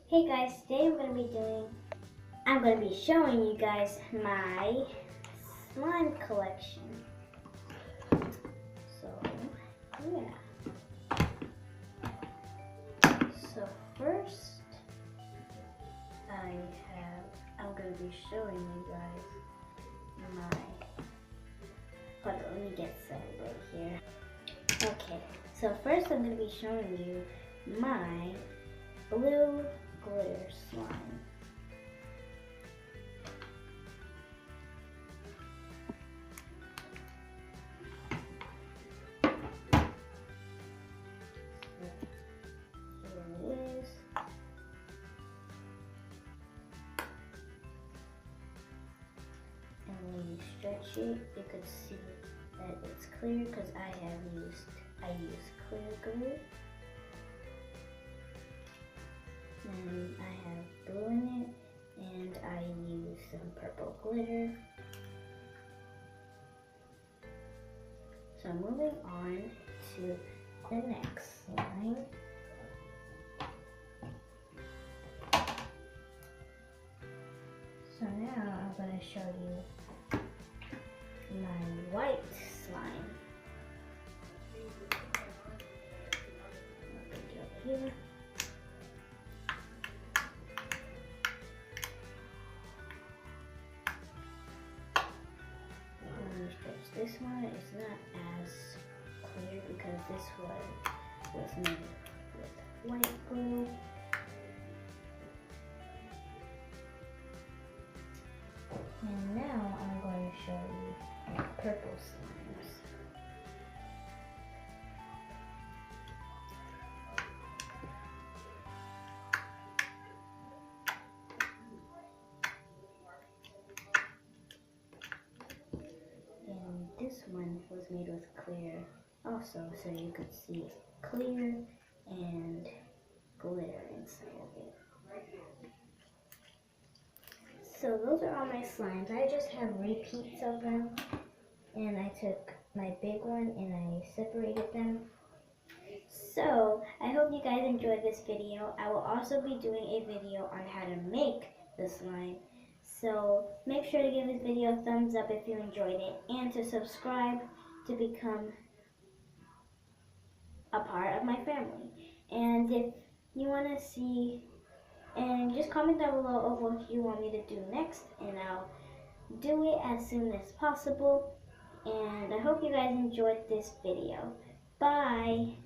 Hey guys, today I'm going to be showing you guys my slime collection. So, yeah. So first, I'm going to be showing you guys hold on, let me get set right here. Okay, so first I'm going to be showing you my blue glitter slime. Here it is. And when you stretch it, you could see that it's clear because I used clear glue. And I have blue in it, and I use some purple glitter. So moving on to the next slime. So now I'm going to show you my white slime. I'll put it up here. This one is not as clear because this one was made with white glue. And now I'm going to show you my purple slimes. This one was made with clear also, so you could see clear and glitter inside of it. So those are all my slimes. I just have repeats of them, and I took my big one and I separated them. So I hope you guys enjoyed this video. I will also be doing a video on how to make the slime. So make sure to give this video a thumbs up if you enjoyed it, and to subscribe to become a part of my family. And if you want to see, and just comment down below of what you want me to do next, and I'll do it as soon as possible. And I hope you guys enjoyed this video. Bye!